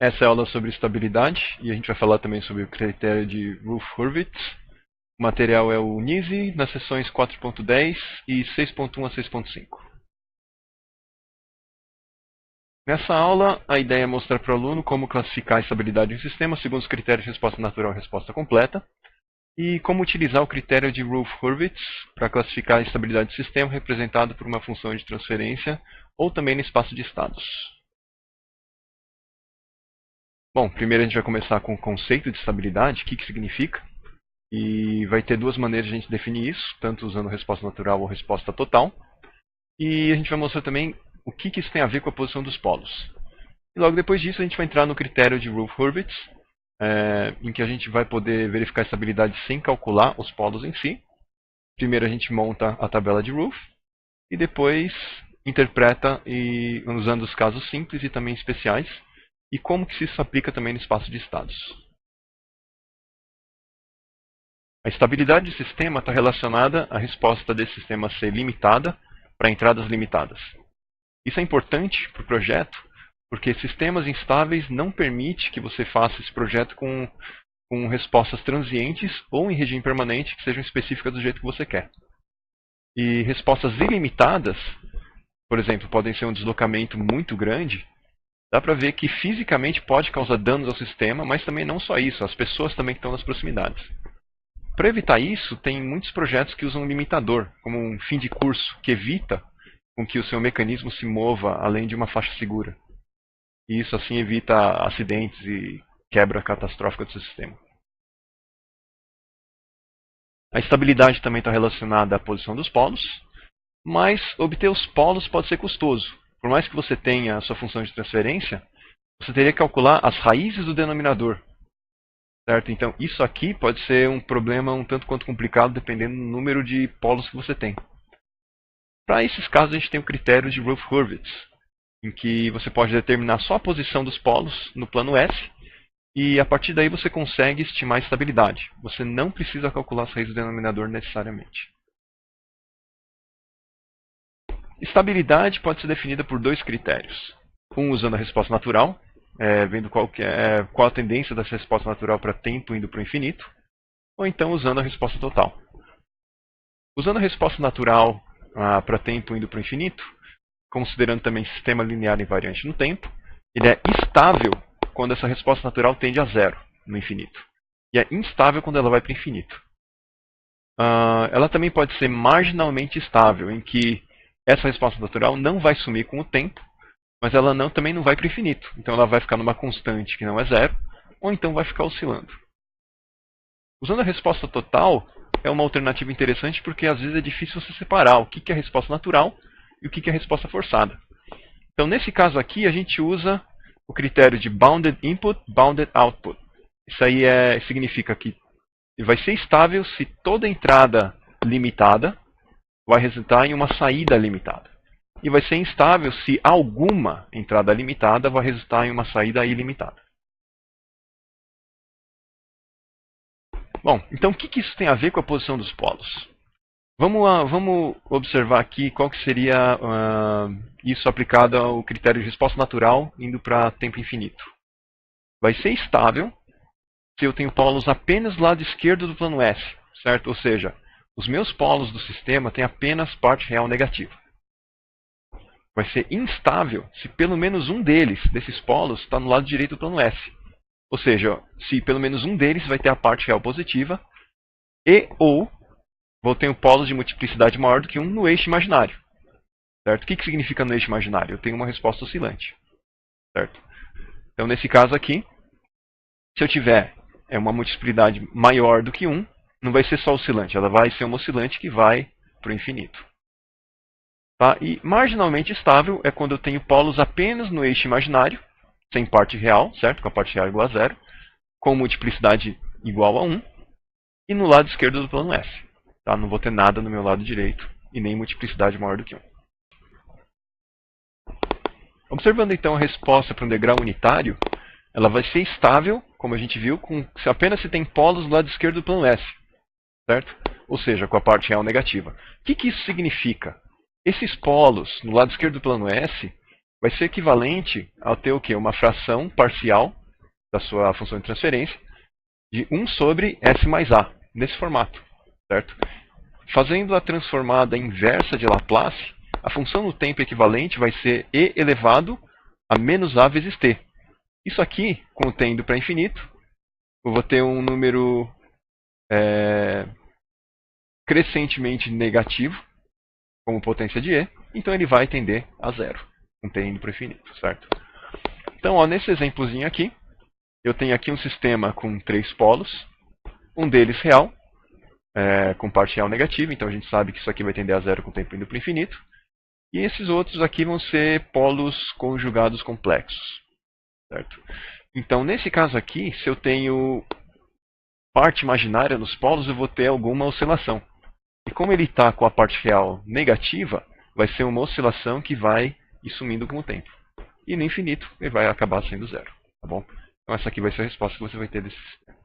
Essa é a aula sobre estabilidade e a gente vai falar também sobre o critério de Routh-Hurwitz. O material é o NISE nas sessões 4.10 e 6.1 a 6.5. Nessa aula, a ideia é mostrar para o aluno como classificar a estabilidade de um sistema segundo os critérios de resposta natural e resposta completa e como utilizar o critério de Routh-Hurwitz para classificar a estabilidade do sistema representado por uma função de transferência ou também no espaço de estados. Bom, primeiro a gente vai começar com o conceito de estabilidade, o que significa. E vai ter duas maneiras de a gente definir isso, tanto usando resposta natural ou resposta total. E a gente vai mostrar também o que isso tem a ver com a posição dos polos. E logo depois disso a gente vai entrar no critério de Routh-Hurwitz, em que a gente vai poder verificar a estabilidade sem calcular os polos em si. Primeiro a gente monta a tabela de Routh e depois interpreta usando os casos simples e também especiais e como que isso se aplica também no espaço de estados. A estabilidade do sistema está relacionada à resposta desse sistema ser limitada para entradas limitadas. Isso é importante para o projeto, porque sistemas instáveis não permitem que você faça esse projeto com respostas transientes ou em regime permanente que sejam específicas do jeito que você quer. E respostas ilimitadas, por exemplo, podem ser um deslocamento muito grande. Dá para ver que fisicamente pode causar danos ao sistema, mas também não só isso, as pessoas também que estão nas proximidades. Para evitar isso, tem muitos projetos que usam um limitador, como um fim de curso, que evita com que o seu mecanismo se mova além de uma faixa segura. E isso assim evita acidentes e quebra catastrófica do seu sistema. A estabilidade também está relacionada à posição dos polos, mas obter os polos pode ser custoso. Por mais que você tenha a sua função de transferência, você teria que calcular as raízes do denominador. Certo? Então, isso aqui pode ser um problema um tanto quanto complicado, dependendo do número de polos que você tem. Para esses casos, a gente tem o critério de Routh-Hurwitz, em que você pode determinar só a posição dos polos no plano S, e a partir daí você consegue estimar a estabilidade. Você não precisa calcular as raízes do denominador necessariamente. Estabilidade pode ser definida por dois critérios. Um usando a resposta natural, vendo qual a tendência dessa resposta natural para tempo indo para o infinito, ou então usando a resposta total. Usando a resposta natural para tempo indo para o infinito, considerando também sistema linear invariante no tempo, ele é estável quando essa resposta natural tende a zero no infinito. E é instável quando ela vai para o infinito. Ela também pode ser marginalmente estável, em que essa resposta natural não vai sumir com o tempo, mas ela também não vai para o infinito. Então ela vai ficar numa constante que não é zero, ou então vai ficar oscilando. Usando a resposta total, é uma alternativa interessante porque às vezes é difícil você separar o que é a resposta natural e o que é a resposta forçada. Então nesse caso aqui a gente usa o critério de Bounded Input, Bounded Output. Isso aí significa que vai ser estável se toda entrada limitada vai resultar em uma saída limitada. E vai ser instável se alguma entrada limitada vai resultar em uma saída ilimitada. Bom, então o que isso tem a ver com a posição dos polos? Vamos observar aqui qual que seria isso aplicado ao critério de resposta natural indo para tempo infinito. Vai ser estável se eu tenho polos apenas do lado esquerdo do plano S, certo? Ou seja, os meus polos do sistema têm apenas parte real negativa. Vai ser instável se pelo menos um desses polos está no lado direito do plano S. Ou seja, se pelo menos um deles vai ter a parte real positiva ou vou ter um polo de multiplicidade maior do que um no eixo imaginário. Certo? O que significa no eixo imaginário? Eu tenho uma resposta oscilante. Certo? Então, nesse caso aqui, se eu tiver uma multiplicidade maior do que 1, não vai ser só oscilante, ela vai ser uma oscilante que vai para o infinito. Tá? E marginalmente estável é quando eu tenho polos apenas no eixo imaginário, sem parte real, certo? Com a parte real igual a 0, com multiplicidade igual a 1, e no lado esquerdo do plano S. Tá? Não vou ter nada no meu lado direito, e nem multiplicidade maior do que 1. Observando então a resposta para um degrau unitário, ela vai ser estável, como a gente viu, apenas se tem polos no lado esquerdo do plano S. Certo? Ou seja, com a parte real negativa. O que isso significa? Esses polos no lado esquerdo do plano S, vai ser equivalente ao ter o quê? Uma fração parcial da sua função de transferência de 1 sobre S mais A, nesse formato, certo? Fazendo a transformada inversa de Laplace, a função no tempo equivalente vai ser e elevado a menos A vezes t. Isso aqui, com o t indo para infinito, eu vou ter um número crescentemente negativo, como potência de e, então ele vai tender a zero, com t indo para o infinito, certo? Então, ó, nesse exemplozinho aqui, eu tenho aqui um sistema com 3 polos, um deles real, com parte real negativa, então a gente sabe que isso aqui vai tender a zero com o tempo indo para o infinito. E esses outros aqui vão ser polos conjugados complexos, certo? Então, nesse caso aqui, se eu tenho parte imaginária nos polos, eu vou ter alguma oscilação. E como ele está com a parte real negativa, vai ser uma oscilação que vai ir sumindo com o tempo. E no infinito, ele vai acabar sendo zero, tá bom? Então essa aqui vai ser a resposta que você vai ter desse sistema.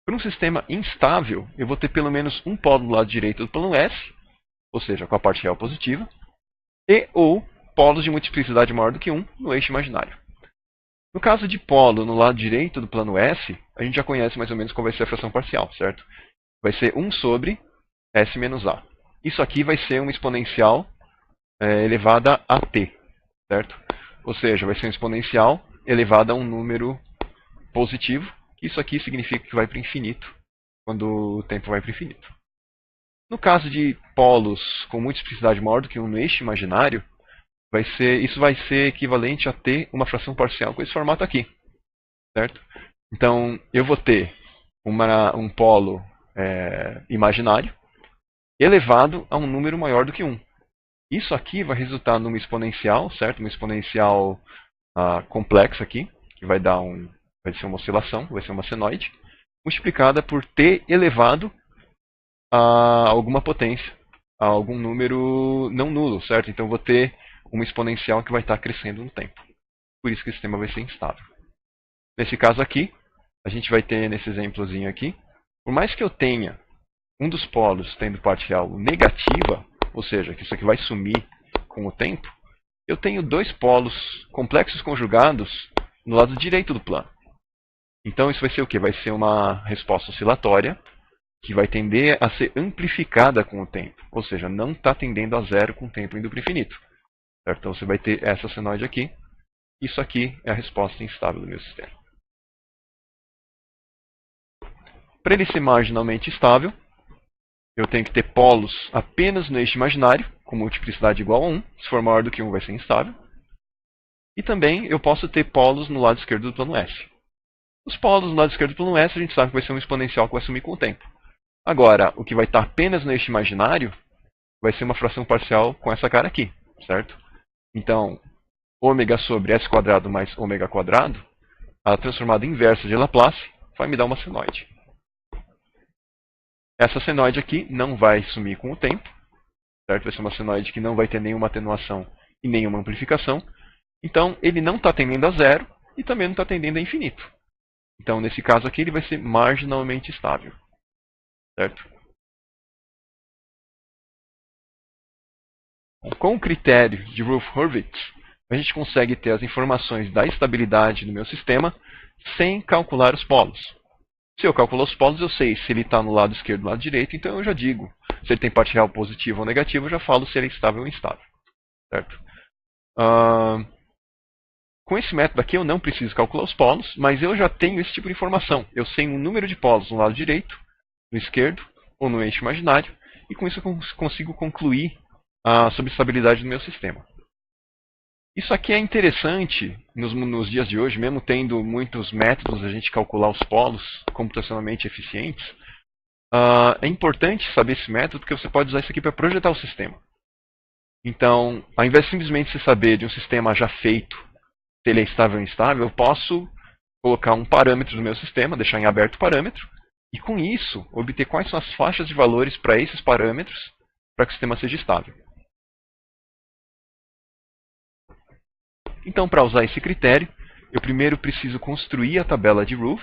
Para um sistema instável, eu vou ter pelo menos um polo no lado direito do plano S, ou seja, com a parte real positiva, e ou polos de multiplicidade maior do que 1 no eixo imaginário. No caso de polo no lado direito do plano S, a gente já conhece mais ou menos qual vai ser a fração parcial, certo? Vai ser 1 sobre S menos A. Isso aqui vai ser uma exponencial elevada a t, certo? Ou seja, vai ser uma exponencial elevada a um número positivo. Isso aqui significa que vai para o infinito, quando o tempo vai para o infinito. No caso de polos com multiplicidade maior do que 1 no eixo imaginário, isso vai ser equivalente a ter uma fração parcial com esse formato aqui, certo? Então, eu vou ter um polo imaginário elevado a um número maior do que 1. Isso aqui vai resultar numa exponencial, certo? Uma exponencial complexa aqui, que vai ser uma oscilação, vai ser uma senoide, multiplicada por t elevado a alguma potência, a algum número não nulo, certo? Então eu vou ter uma exponencial que vai estar crescendo no tempo. Por isso que o sistema vai ser instável. Nesse caso aqui, a gente vai ter nesse exemplozinho aqui, por mais que eu tenha um dos polos tendo parte real negativa, ou seja, que isso aqui vai sumir com o tempo, eu tenho 2 polos complexos conjugados no lado direito do plano. Então isso vai ser o quê? Vai ser uma resposta oscilatória que vai tender a ser amplificada com o tempo. Ou seja, não está tendendo a zero com o tempo indo para o infinito. Certo? Então você vai ter essa senoide aqui. Isso aqui é a resposta instável do meu sistema. Para ele ser marginalmente estável, eu tenho que ter polos apenas no eixo imaginário, com multiplicidade igual a 1. Se for maior do que 1, vai ser instável. E também eu posso ter polos no lado esquerdo do plano S. Os polos no lado esquerdo do plano S, a gente sabe que vai ser um exponencial que vai sumir com o tempo. Agora, o que vai estar apenas no eixo imaginário vai ser uma fração parcial com essa cara aqui, certo? Então, ômega sobre s quadrado mais ômega quadrado, a transformada inversa de Laplace vai me dar uma senoide. Essa senoide aqui não vai sumir com o tempo, certo? Vai ser uma senoide que não vai ter nenhuma atenuação e nenhuma amplificação. Então, ele não está tendendo a zero e também não está tendendo a infinito. Então, nesse caso aqui, ele vai ser marginalmente estável, certo? Com o critério de Routh-Hurwitz, a gente consegue ter as informações da estabilidade do meu sistema sem calcular os polos. Se eu calcular os polos, eu sei se ele está no lado esquerdo ou no lado direito, então eu já digo. Se ele tem parte real positiva ou negativa, eu já falo se ele é estável ou instável, certo? Com esse método aqui, eu não preciso calcular os polos, mas eu já tenho esse tipo de informação. Eu sei um número de polos no lado direito, no esquerdo ou no eixo imaginário, e com isso eu consigo concluir sobre a estabilidade do meu sistema. Isso aqui é interessante nos dias de hoje, mesmo tendo muitos métodos a gente calcular os polos computacionalmente eficientes. É importante saber esse método porque você pode usar isso aqui para projetar o sistema. Então, ao invés de simplesmente você saber de um sistema já feito se ele é estável ou instável, eu posso colocar um parâmetro no meu sistema, deixar em aberto o parâmetro, e com isso obter quais são as faixas de valores para esses parâmetros para que o sistema seja estável. Então, para usar esse critério, eu primeiro preciso construir a tabela de Routh.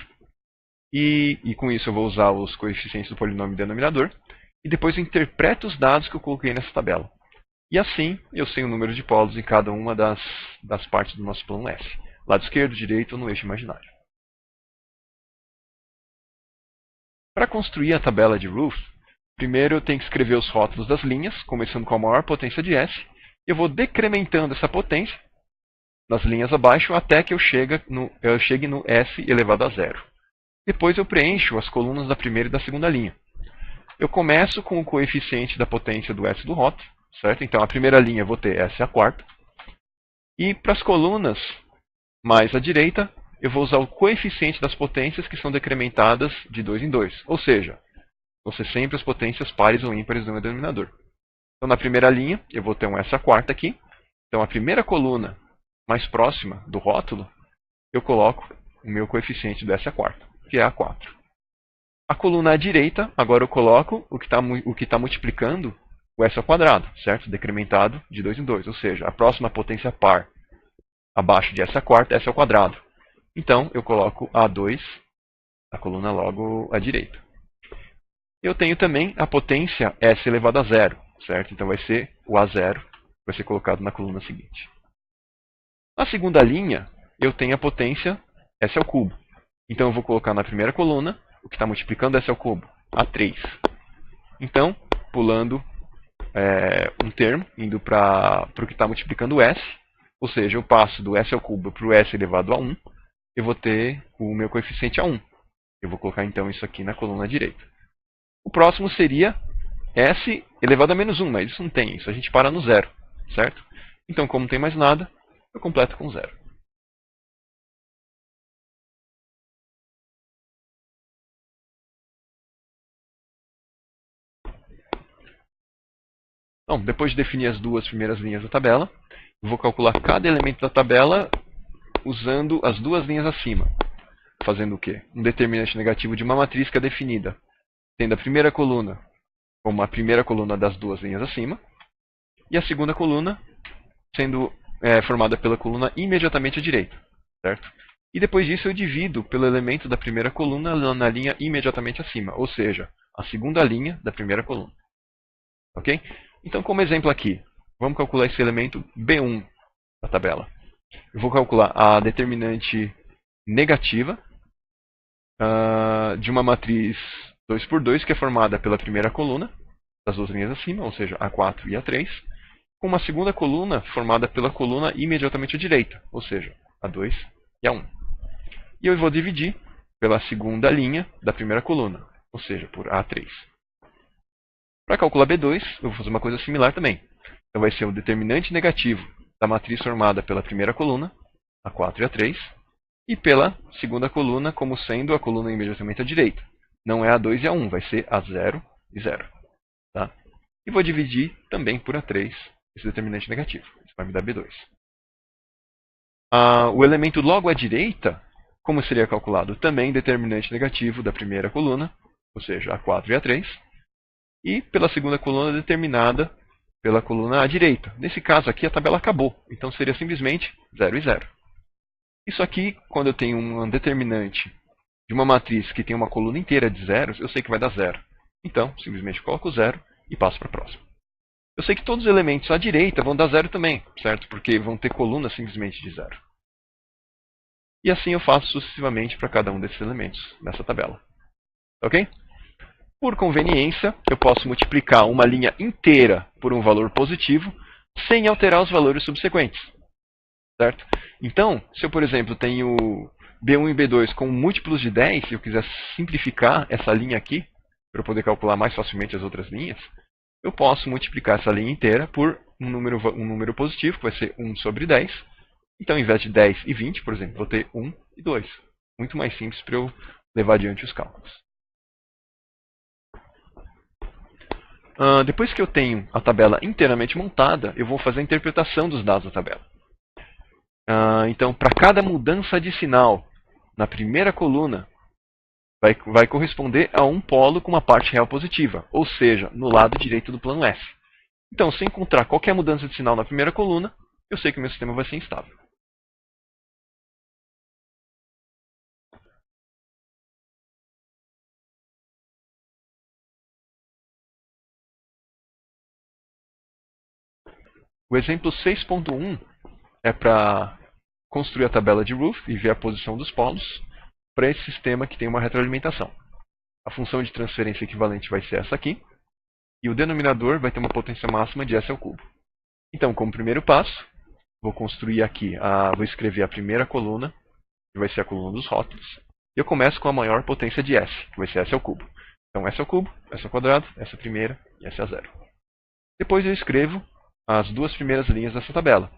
E com isso eu vou usar os coeficientes do polinômio denominador. E depois eu interpreto os dados que eu coloquei nessa tabela. E assim eu sei o número de polos em cada uma das partes do nosso plano S. Lado esquerdo, direito ou no eixo imaginário. Para construir a tabela de Routh, primeiro eu tenho que escrever os rótulos das linhas, começando com a maior potência de S. Eu vou decrementando essa potência nas linhas abaixo até que eu chegue no S elevado a zero. Depois eu preencho as colunas da primeira e da segunda linha. Eu começo com o coeficiente da potência do S do rótulo, certo? Então a primeira linha eu vou ter S a quarta. E para as colunas mais à direita, eu vou usar o coeficiente das potências que são decrementadas de 2 em 2. Ou seja, vão ser sempre as potências pares ou ímpares do meu denominador. Então na primeira linha, eu vou ter um S a quarta aqui. Então a primeira coluna mais próxima do rótulo, eu coloco o meu coeficiente do S a quarta, que é a 4. A coluna à direita, agora eu coloco o que está multiplicando o S ao quadrado, certo? Decrementado de 2 em 2. Ou seja, a próxima potência par abaixo de S a quarta é S ao quadrado. Então, eu coloco A2, a coluna logo à direita. Eu tenho também a potência S elevado a zero, certo? Então, vai ser o A0, vai ser colocado na coluna seguinte. Na segunda linha, eu tenho a potência S ao cubo. Então, eu vou colocar na primeira coluna o que está multiplicando S ao cubo, A3. Então, pulando um termo, indo para o que está multiplicando S, ou seja, eu passo do S ao cubo para o S elevado a 1, eu vou ter o meu coeficiente a 1. Eu vou colocar então isso aqui na coluna direita. O próximo seria S elevado a menos 1, mas isso não tem, isso a gente para no zero, certo? Então, como não tem mais nada, eu completo com zero. Então, depois de definir as duas primeiras linhas da tabela, eu vou calcular cada elemento da tabela usando as duas linhas acima. Fazendo o quê? Um determinante negativo de uma matriz que é definida, tendo a primeira coluna como a primeira coluna das duas linhas acima, e a segunda coluna sendo formada pela coluna imediatamente à direita, certo? E depois disso eu divido pelo elemento da primeira coluna na linha imediatamente acima, ou seja, a segunda linha da primeira coluna. Ok? Então, como exemplo aqui, vamos calcular esse elemento B1 da tabela. Eu vou calcular a determinante negativa de uma matriz 2 por 2, que é formada pela primeira coluna das duas linhas acima, ou seja, A4 e A3, com uma segunda coluna formada pela coluna imediatamente à direita, ou seja, A2 e A1. E eu vou dividir pela segunda linha da primeira coluna, ou seja, por A3. Para calcular B2, eu vou fazer uma coisa similar também. Então vai ser o determinante negativo da matriz formada pela primeira coluna, A4 e A3, e pela segunda coluna como sendo a coluna imediatamente à direita. Não é A2 e A1, vai ser A0 e 0. Tá? E vou dividir também por A3 esse determinante negativo. Isso vai me dar B2. O elemento logo à direita, como seria calculado? Também determinante negativo da primeira coluna, ou seja, A4 e A3, e pela segunda coluna determinada pela coluna à direita. Nesse caso aqui a tabela acabou, então seria simplesmente 0 e 0. Isso aqui, quando eu tenho um determinante de uma matriz que tem uma coluna inteira de zeros, eu sei que vai dar 0. Então, simplesmente coloco 0 e passo para a próxima. Eu sei que todos os elementos à direita vão dar 0 também, certo? Porque vão ter colunas simplesmente de 0. E assim eu faço sucessivamente para cada um desses elementos nessa tabela. Ok? Por conveniência, eu posso multiplicar uma linha inteira por um valor positivo sem alterar os valores subsequentes. Certo? Então, se eu, por exemplo, tenho B1 e B2 com múltiplos de 10, e eu quiser simplificar essa linha aqui, para eu poder calcular mais facilmente as outras linhas, eu posso multiplicar essa linha inteira por um número positivo, que vai ser 1 sobre 10. Então, ao invés de 10 e 20, por exemplo, vou ter 1 e 2. Muito mais simples para eu levar adiante os cálculos. Depois que eu tenho a tabela inteiramente montada, eu vou fazer a interpretação dos dados da tabela. Então, para cada mudança de sinal na primeira coluna, vai corresponder a um polo com uma parte real positiva, ou seja, no lado direito do plano S. Então, se encontrar qualquer mudança de sinal na primeira coluna, eu sei que o meu sistema vai ser instável. O exemplo 6.1 é para construir a tabela de Routh e ver a posição dos polos para esse sistema que tem uma retroalimentação. A função de transferência equivalente vai ser essa aqui, e o denominador vai ter uma potência máxima de S ao cubo. Então, como primeiro passo, vou construir aqui, vou escrever a primeira coluna, que vai ser a coluna dos rótulos, e eu começo com a maior potência de S, que vai ser S ao cubo. Então, S ao cubo, S ao quadrado, S a primeira e S a zero. Depois eu escrevo as duas primeiras linhas dessa tabela.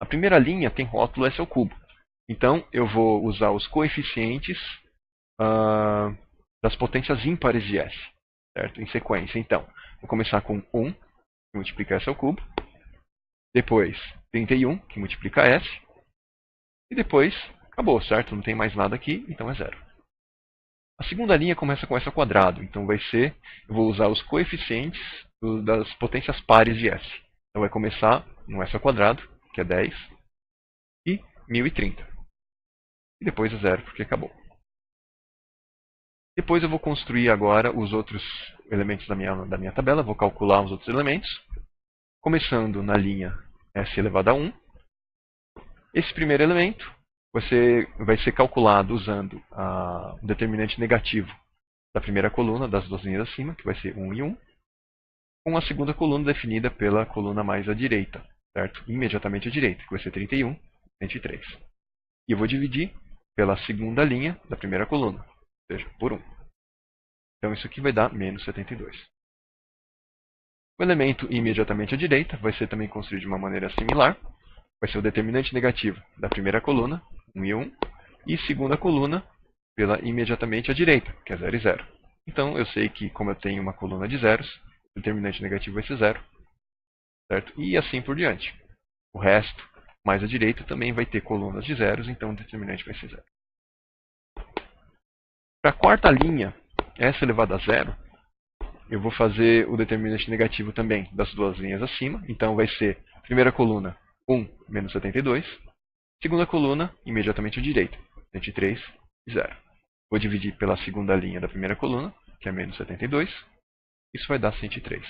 A primeira linha tem rótulo S ao cubo. Então, eu vou usar os coeficientes das potências ímpares de S, certo? Em sequência. Então, vou começar com 1, que multiplica S ao cubo. Depois, 31, que multiplica S. E depois, acabou, certo? Não tem mais nada aqui, então é zero. A segunda linha começa com S ao quadrado. Então, eu vou usar os coeficientes das potências pares de S. Então, vai começar no S ao quadrado, que é 10, e 1030. E depois é zero, porque acabou. Depois eu vou construir agora os outros elementos da minha tabela, vou calcular os outros elementos, começando na linha S elevado a 1. Esse primeiro elemento vai ser calculado usando o determinante negativo da primeira coluna, das duas linhas acima, que vai ser 1 e 1, com a segunda coluna definida pela coluna mais à direita, certo? Imediatamente à direita, que vai ser 31, 103. E eu vou dividir pela segunda linha da primeira coluna, ou seja, por 1. Então isso aqui vai dar menos 72. O elemento imediatamente à direita vai ser também construído de uma maneira similar. Vai ser o determinante negativo da primeira coluna, 1 e 1, e segunda coluna pela imediatamente à direita, que é 0 e 0. Então eu sei que, como eu tenho uma coluna de zeros, o determinante negativo vai ser 0, certo? E assim por diante. O resto, mais à direita, também vai ter colunas de zeros, então o determinante vai ser 0. Para a quarta linha, S elevado a 0, eu vou fazer o determinante negativo também das duas linhas acima. Então vai ser, primeira coluna, 1 menos 72. Segunda coluna, imediatamente à direita, 103 e 0. Vou dividir pela segunda linha da primeira coluna, que é menos 72. Isso vai dar 103.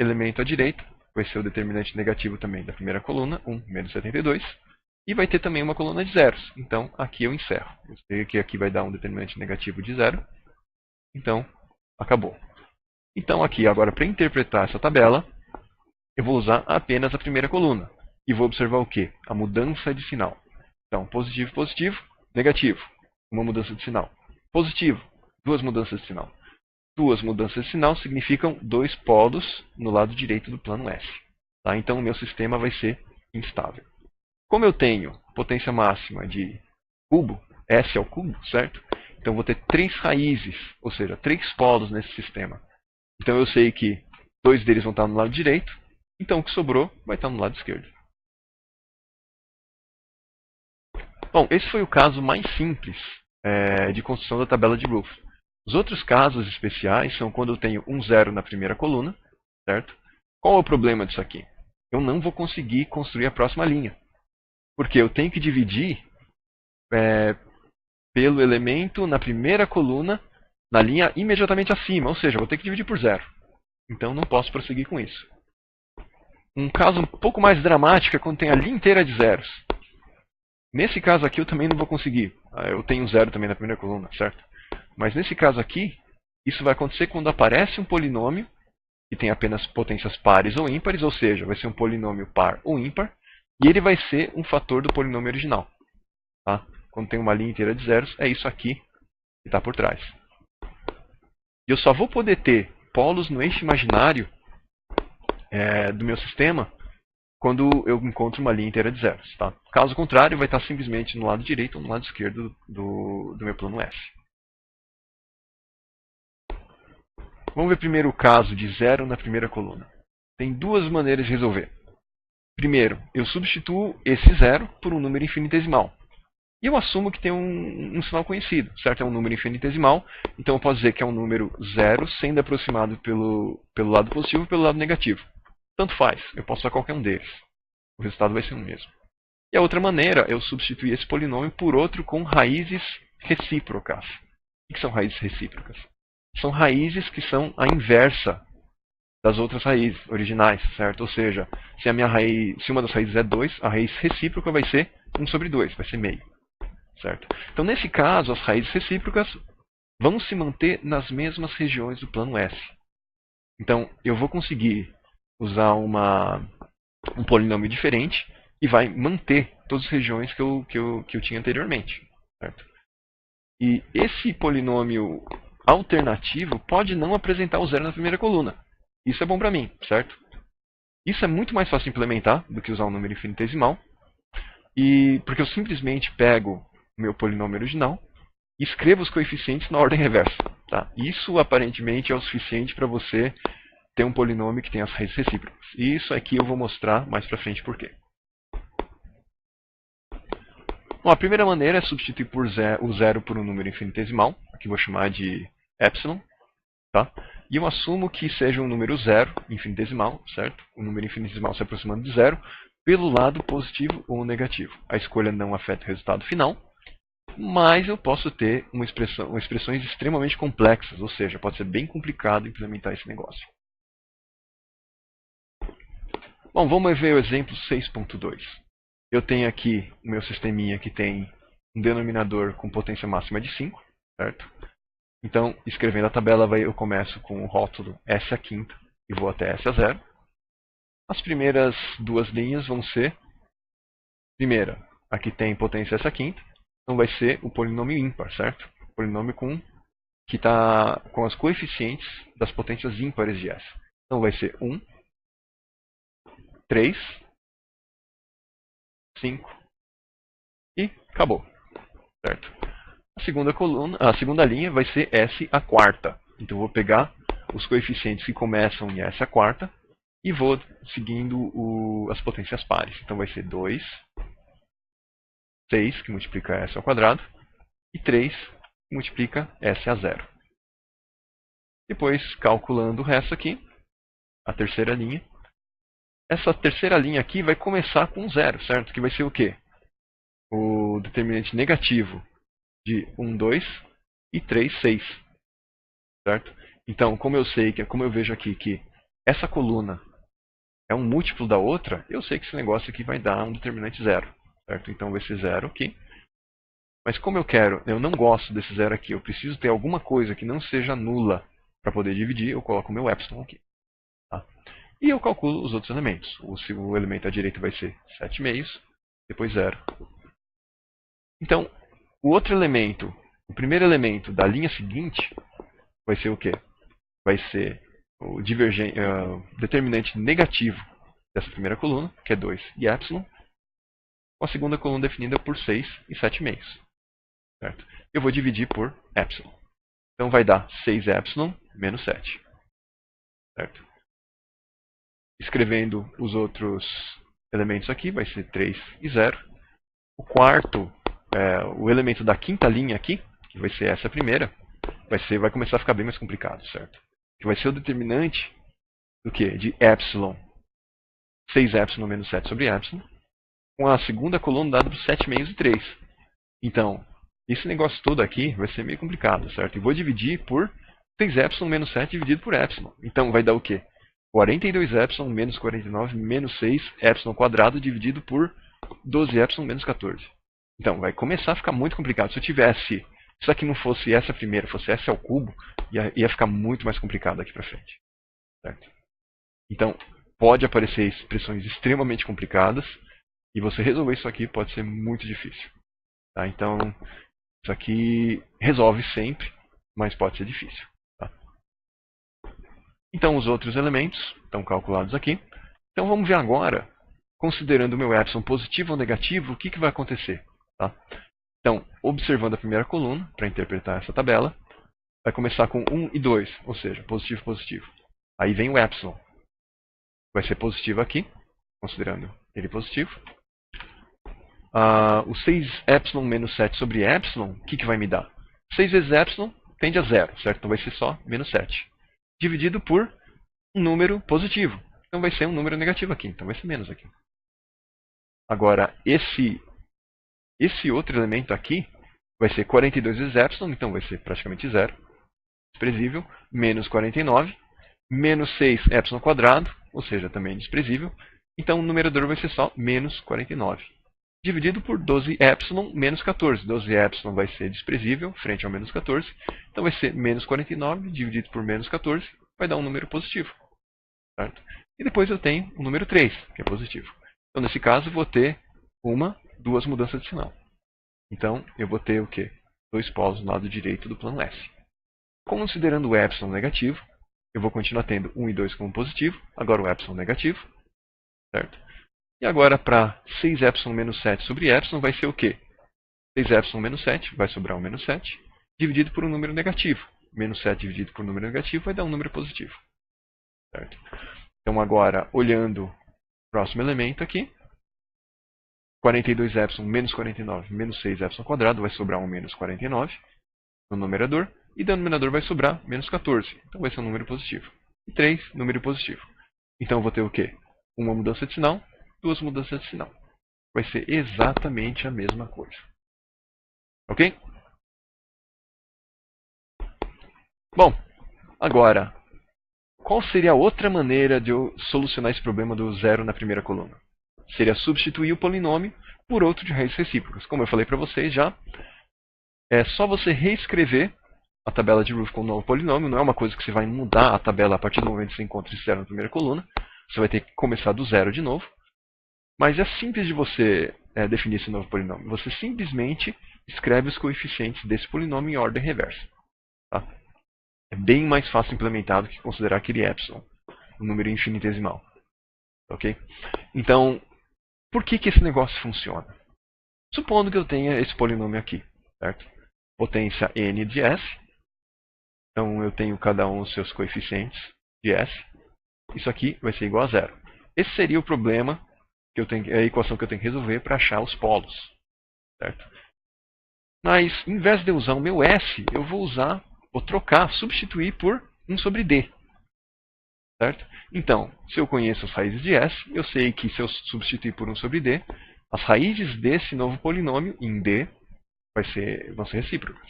Elemento à direita vai ser o determinante negativo também da primeira coluna, 1 menos 72. E vai ter também uma coluna de zeros. Então, aqui eu encerro. Eu sei que aqui vai dar um determinante negativo de 0. Então, acabou. Então, aqui, agora, para interpretar essa tabela, eu vou usar apenas a primeira coluna. E vou observar o quê? A mudança de sinal. Então, positivo, positivo, negativo. Uma mudança de sinal. Positivo, duas mudanças de sinal. Duas mudanças de sinal significam dois polos no lado direito do plano S. Tá? Então, o meu sistema vai ser instável. Como eu tenho potência máxima de cubo, S ao cubo, certo? Então eu vou ter 3 raízes, ou seja, 3 polos nesse sistema. Então eu sei que 2 deles vão estar no lado direito, então o que sobrou vai estar no lado esquerdo. Bom, esse foi o caso mais simples de construção da tabela de Routh. Os outros casos especiais são quando eu tenho um zero na primeira coluna, certo? Qual é o problema disso aqui? Eu não vou conseguir construir a próxima linha. Porque eu tenho que dividir pelo elemento na primeira coluna, na linha imediatamente acima. Ou seja, eu vou ter que dividir por 0. Então não posso prosseguir com isso. Um caso um pouco mais dramático é quando tem a linha inteira de zeros. Nesse caso aqui eu também não vou conseguir. Eu tenho 0 também na primeira coluna, certo? Mas nesse caso aqui, isso vai acontecer quando aparece um polinômio que tem apenas potências pares ou ímpares. Ou seja, vai ser um polinômio par ou ímpar. E ele vai ser um fator do polinômio original. Tá? Quando tem uma linha inteira de zeros, é isso aqui que está por trás. E eu só vou poder ter polos no eixo imaginário do meu sistema quando eu encontro uma linha inteira de zeros. Tá? Caso contrário, vai estar simplesmente no lado direito ou no lado esquerdo do meu plano S. Vamos ver primeiro o caso de 0 na primeira coluna. Tem duas maneiras de resolver. Primeiro, eu substituo esse 0 por um número infinitesimal. E eu assumo que tem um sinal conhecido, certo? É um número infinitesimal, então eu posso dizer que é um número 0 sendo aproximado pelo lado positivo ou pelo lado negativo. Tanto faz, eu posso usar qualquer um deles. O resultado vai ser o mesmo. E a outra maneira é eu substituir esse polinômio por outro com raízes recíprocas. O que são raízes recíprocas? São raízes que são a inversa das outras raízes originais, certo? Ou seja, se uma das raízes é 2, a raiz recíproca vai ser 1 sobre 2, vai ser meio, certo? Então, nesse caso, as raízes recíprocas vão se manter nas mesmas regiões do plano S. Então, eu vou conseguir usar um polinômio diferente e vai manter todas as regiões que eu tinha anteriormente, certo? E esse polinômio alternativo pode não apresentar o zero na primeira coluna. Isso é bom para mim, certo? Isso é muito mais fácil de implementar do que usar um número infinitesimal, porque eu simplesmente pego o meu polinômio original e escrevo os coeficientes na ordem reversa. Tá? Isso aparentemente é o suficiente para você ter um polinômio que tem as raízes recíprocas. E isso aqui eu vou mostrar mais para frente por quê. Bom, a primeira maneira é substituir o zero por um número infinitesimal. Aqui vou chamar de epsilon. Tá? E eu assumo que seja um número zero, infinitesimal, certo? O número infinitesimal se aproximando de zero, pelo lado positivo ou negativo. A escolha não afeta o resultado final, mas eu posso ter expressões extremamente complexas, ou seja, pode ser bem complicado implementar esse negócio. Bom, vamos ver o exemplo 6.2. Eu tenho aqui o meu sisteminha que tem um denominador com potência máxima de 5, certo? Então, escrevendo a tabela, eu começo com o rótulo S à quinta e vou até S a 0. As primeiras duas linhas vão ser, primeira, aqui tem potência S à quinta, então vai ser o polinômio ímpar, certo? O polinômio que está com as coeficientes das potências ímpares de S. Então vai ser 1, 3, 5 e acabou, certo? A segunda linha vai ser S à quarta. Então eu vou pegar os coeficientes que começam em S à quarta e vou seguindo as potências pares. Então vai ser 2, 6, que multiplica S ao quadrado, e 3, que multiplica S a 0. Depois, calculando o resto aqui, a terceira linha. Essa terceira linha aqui vai começar com 0, certo? Que vai ser o quê? O determinante negativo de 1, 2 e 3, 6. Certo? Então, como eu vejo aqui que essa coluna é um múltiplo da outra, eu sei que esse negócio aqui vai dar um determinante 0. Certo? Então vai ser 0 aqui. Mas como eu não gosto desse 0 aqui, eu preciso ter alguma coisa que não seja nula para poder dividir, eu coloco o meu epsilon aqui. Tá? E eu calculo os outros elementos. O elemento à direita vai ser 7 meios, depois 0. Então, o primeiro elemento da linha seguinte vai ser o quê? Vai ser o determinante negativo dessa primeira coluna, que é 2 e epsilon, com a segunda coluna definida por 6 e 7 meios. Certo? Eu vou dividir por epsilon. Então vai dar 6 epsilon menos 7. Certo? Escrevendo os outros elementos aqui, vai ser 3 e 0. O elemento da quinta linha aqui, que vai ser essa primeira, vai começar a ficar bem mais complicado, certo? Que vai ser o determinante do quê? De epsilon, 6 epsilon menos 7 sobre epsilon, com a segunda coluna dada por 7 meios e 3. Então, esse negócio todo aqui vai ser meio complicado, certo? E vou dividir por 6 epsilon menos 7 dividido por epsilon. Então vai dar o quê? 42 epsilon menos 49 menos 6 epsilon quadrado dividido por 12 epsilon menos 14. Então, vai começar a ficar muito complicado. Se isso aqui não fosse essa primeira, fosse S ao cubo, ia ficar muito mais complicado aqui para frente. Certo? Então, pode aparecer expressões extremamente complicadas, e você resolver isso aqui pode ser muito difícil. Tá? Então, isso aqui resolve sempre, mas pode ser difícil. Tá? Então, os outros elementos estão calculados aqui. Então, vamos ver agora, considerando o meu epsilon positivo ou negativo, o que vai acontecer. Tá? Então, observando a primeira coluna, para interpretar essa tabela, vai começar com 1 e 2, ou seja, positivo, positivo. Aí vem o epsilon. Vai ser positivo aqui, considerando ele positivo. O 6 epsilon menos 7 sobre epsilon, o que vai me dar? 6 vezes epsilon tende a 0, certo? Então vai ser só menos 7. Dividido por um número positivo. Então vai ser um número negativo aqui, então vai ser menos aqui. Agora, esse outro elemento aqui vai ser 42 vezes epsilon, então vai ser praticamente 0. Desprezível, menos 49. menos 6y², ou seja, também desprezível. Então o numerador vai ser só menos 49. Dividido por 12y menos 14. 12y vai ser desprezível frente ao menos 14. Então vai ser menos 49 dividido por menos 14. Vai dar um número positivo. Certo? E depois eu tenho o número 3, que é positivo. Então nesse caso eu vou ter duas mudanças de sinal. Então eu vou ter o quê? 2 polos no lado direito do plano S. Considerando o epsilon negativo, eu vou continuar tendo 1 e 2 como positivo. Agora o epsilon negativo. Certo? E agora para 6y menos 7 sobre epsilon vai ser o quê? 6y menos 7, vai sobrar um menos 7, dividido por um número negativo. Menos 7 dividido por um número negativo vai dar um número positivo. Certo? Então agora, olhando o próximo elemento aqui, 42y menos 49 menos 6y² vai sobrar um menos 49 no numerador, e do denominador vai sobrar menos 14. Então vai ser um número positivo. E 3, número positivo. Então eu vou ter o quê? Uma mudança de sinal, duas mudanças de sinal. Vai ser exatamente a mesma coisa. Ok? Bom, agora, qual seria a outra maneira de eu solucionar esse problema do zero na primeira coluna? Seria substituir o polinômio por outro de raízes recíprocas. Como eu falei para vocês já, é só você reescrever a tabela de Root com um novo polinômio. Não é uma coisa que você vai mudar a tabela a partir do momento que você encontra esse zero na primeira coluna. Você vai ter que começar do zero de novo. Mas é simples de você definir esse novo polinômio. Você simplesmente escreve os coeficientes desse polinômio em ordem reversa. Tá? É bem mais fácil implementado que considerar aquele epsilon, um número infinitesimal. Ok? Então, por que esse negócio funciona? Supondo que eu tenha esse polinômio aqui, certo? Potência n de s. Então eu tenho cada um os seus coeficientes de s. Isso aqui vai ser igual a zero. Esse seria o problema, a equação que eu tenho que resolver para achar os polos. Certo? Mas, em vez de eu usar o meu s, eu vou trocar, substituir por 1 sobre d. Certo? Então, se eu conheço as raízes de s, eu sei que se eu substituir por 1 sobre d, as raízes desse novo polinômio em d vão ser recíprocas.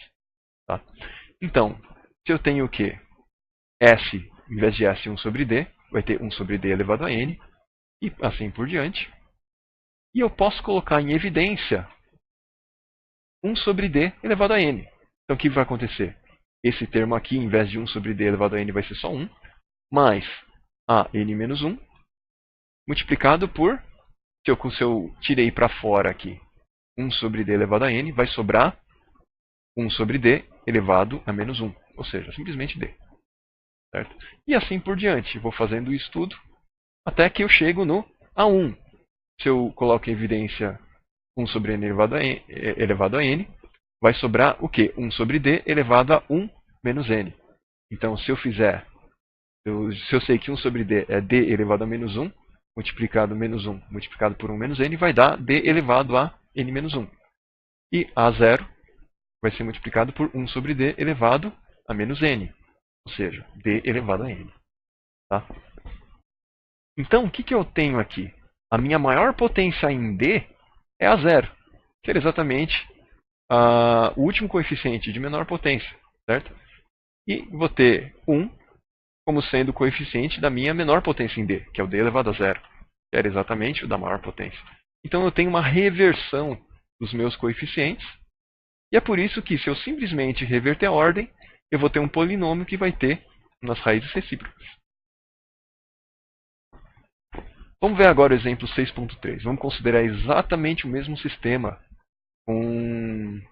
Tá? Então, se eu tenho o quê? S, em vez de S, 1 sobre d, vai ter 1 sobre d elevado a n, e assim por diante. E eu posso colocar em evidência 1 sobre d elevado a n. Então o que vai acontecer? Esse termo aqui, em vez de 1 sobre d elevado a n, vai ser só 1, mais a n menos 1, multiplicado por, se eu tirei para fora aqui 1 sobre d elevado a n, vai sobrar 1 sobre d elevado a menos 1, ou seja, simplesmente d. Certo? E assim por diante, vou fazendo isso tudo, até que eu chego no A1. Se eu coloco em evidência 1 sobre n elevado a n, vai sobrar o quê? 1 sobre d elevado a 1 menos n. Então, se eu sei que 1 sobre d é d elevado a menos 1, multiplicado menos 1 multiplicado por 1 menos n, vai dar d elevado a n menos 1. E A0 vai ser multiplicado por 1 sobre d elevado a menos n. Ou seja, d elevado a n. Tá? Então, o que eu tenho aqui? A minha maior potência em d é A0, que é exatamente o último coeficiente de menor potência. Certo? E vou ter 1 como sendo o coeficiente da minha menor potência em d, que é o d elevado a 0, que era exatamente o da maior potência. Então eu tenho uma reversão dos meus coeficientes, e é por isso que, se eu simplesmente reverter a ordem, eu vou ter um polinômio que vai ter nas raízes recíprocas. Vamos ver agora o exemplo 6.3. Vamos considerar exatamente o mesmo sistema com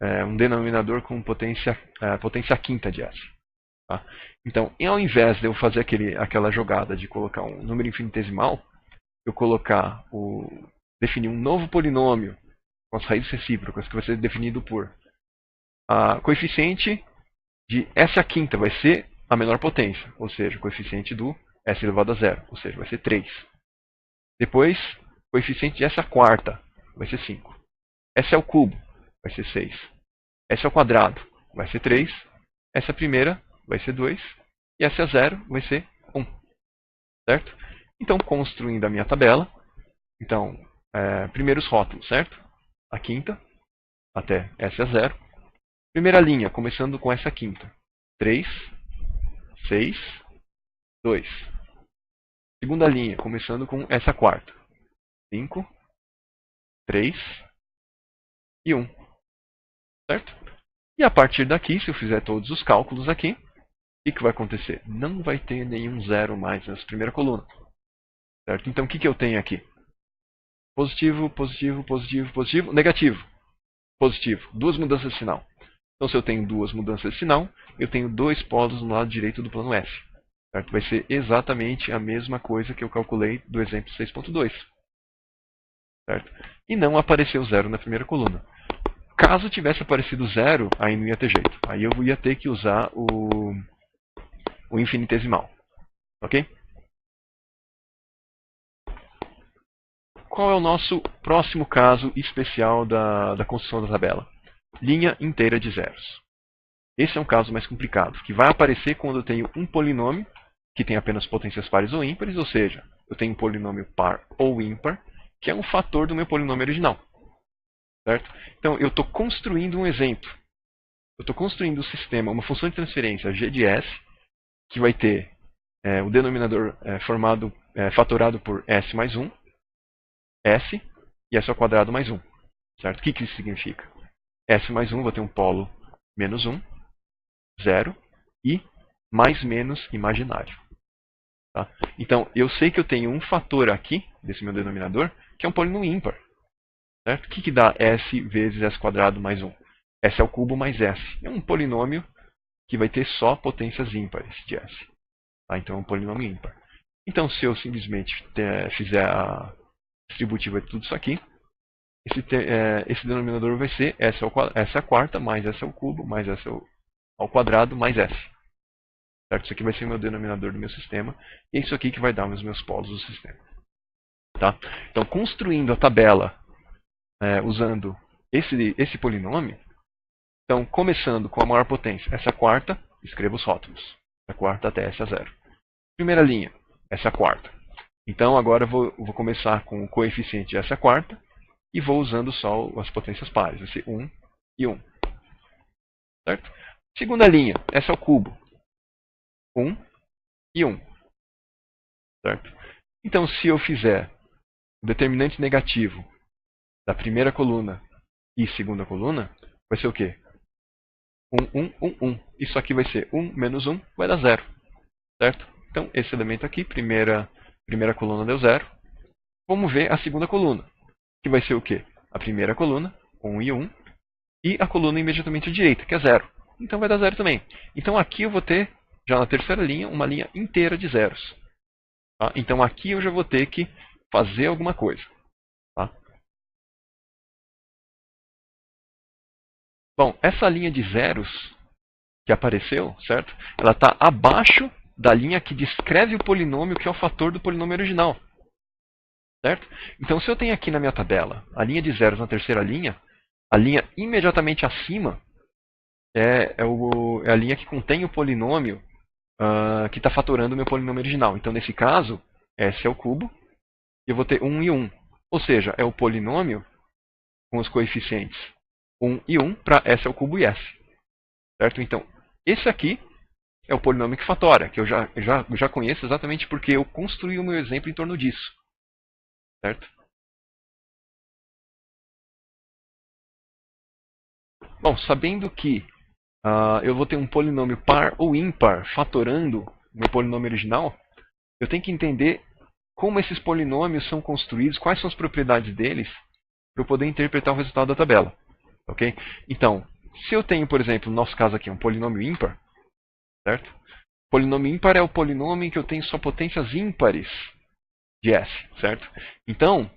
um denominador com potência quinta de s. Tá? Então, ao invés de eu fazer aquela jogada de colocar um número infinitesimal, eu definir um novo polinômio com as raízes recíprocas, que vai ser definido por coeficiente de s à quinta, vai ser a menor potência, ou seja, o coeficiente do s elevado a 0, ou seja, vai ser 3. Depois, coeficiente de s à quarta, vai ser 5. S ao cubo, vai ser 6. S ao quadrado, vai ser 3. S à primeira, vai ser 2. E S a 0 vai ser 1. Certo? Então, construindo a minha tabela, então, primeiros rótulos, certo? A quinta, até S a 0. Primeira linha, começando com essa quinta. 3, 6, 2. Segunda linha, começando com essa quarta. 5, 3 e 1. Certo? E a partir daqui, se eu fizer todos os cálculos aqui, o que vai acontecer? Não vai ter nenhum zero mais nessa primeira coluna. Certo? Então o que eu tenho aqui? Positivo, positivo, positivo, positivo, negativo. Positivo. Duas mudanças de sinal. Então se eu tenho duas mudanças de sinal, eu tenho dois polos no lado direito do plano F. Certo? Vai ser exatamente a mesma coisa que eu calculei do exemplo 6.2. Certo? E não apareceu zero na primeira coluna. Caso tivesse aparecido zero, aí não ia ter jeito. Aí eu ia ter que usar o infinitesimal. Ok? Qual é o nosso próximo caso especial da construção da tabela? Linha inteira de zeros. Esse é um caso mais complicado, que vai aparecer quando eu tenho um polinômio que tem apenas potências pares ou ímpares, ou seja, eu tenho um polinômio par ou ímpar, que é um fator do meu polinômio original. Certo? Então, eu estou construindo um exemplo. Eu estou construindo um sistema, uma função de transferência g de s, que vai ter o denominador fatorado por s mais 1, s, e s ao quadrado mais 1. Certo? O que isso significa? S mais 1, vou ter um polo menos 1, 0, e mais menos imaginário. Tá? Então, eu sei que eu tenho um fator aqui, desse meu denominador, que é um polinômio ímpar. Certo? O que dá s vezes s quadrado mais 1? S ao cubo mais s. É um polinômio que vai ter só potências ímpares de s. Tá? Então é um polinômio ímpar. Então, se eu simplesmente fizer a distributiva de tudo isso aqui, esse denominador vai ser s à quarta mais s ao cubo mais s ao quadrado mais s. Certo? Isso aqui vai ser o meu denominador do meu sistema. E é isso aqui que vai dar os meus polos do sistema. Tá? Então, construindo a tabela usando esse polinômio, então, começando com a maior potência, essa quarta, escrevo os rótulos. A quarta até essa zero. Primeira linha, essa quarta. Então, agora eu vou começar com o coeficiente de essa quarta e vou usando só as potências pares. Vai ser 1 e 1. Certo? Segunda linha, essa ao cubo. 1 e 1. Certo? Então, se eu fizer o determinante negativo da primeira coluna e segunda coluna, vai ser o quê? 1, 1, 1, 1. Isso aqui vai ser 1 menos 1, vai dar 0. Certo? Então, esse elemento aqui, primeira coluna deu 0. Vamos ver a segunda coluna, que vai ser o quê? A primeira coluna, 1 e 1, e a coluna imediatamente à direita, que é 0. Então vai dar 0 também. Então aqui eu vou ter, já na terceira linha, uma linha inteira de zeros. Tá? Então aqui eu já vou ter que fazer alguma coisa. Tá? Bom, essa linha de zeros que apareceu, certo? Ela está abaixo da linha que descreve o polinômio que é o fator do polinômio original. Certo? Então, se eu tenho aqui na minha tabela a linha de zeros na terceira linha, a linha imediatamente acima é a linha que contém o polinômio que está fatorando o meu polinômio original. Então, nesse caso, s é o cubo, e eu vou ter 1 e 1. Ou seja, é o polinômio com os coeficientes 1 e 1 para s ao cubo e s. Certo? Então, esse aqui é o polinômio que fatora, que eu já conheço exatamente porque eu construí o meu exemplo em torno disso. Certo? Bom, sabendo que eu vou ter um polinômio par ou ímpar fatorando o meu polinômio original, eu tenho que entender como esses polinômios são construídos, quais são as propriedades deles, para eu poder interpretar o resultado da tabela. Okay? Então, se eu tenho, por exemplo, no nosso caso aqui, um polinômio ímpar, certo? Polinômio ímpar é o polinômio em que eu tenho só potências ímpares de s, certo? Então,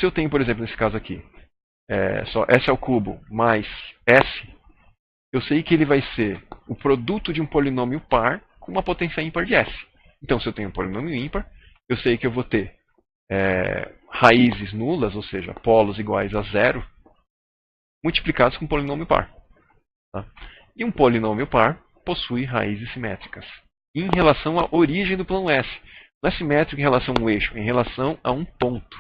se eu tenho, por exemplo, nesse caso aqui, só s ao cubo mais s, eu sei que ele vai ser o produto de um polinômio par com uma potência ímpar de s. Então, se eu tenho um polinômio ímpar, eu sei que eu vou ter raízes nulas, ou seja, polos iguais a zero, multiplicados com um polinômio par. Tá? E um polinômio par possui raízes simétricas em relação à origem do plano S. Não é simétrico em relação a um eixo, é em relação a um ponto.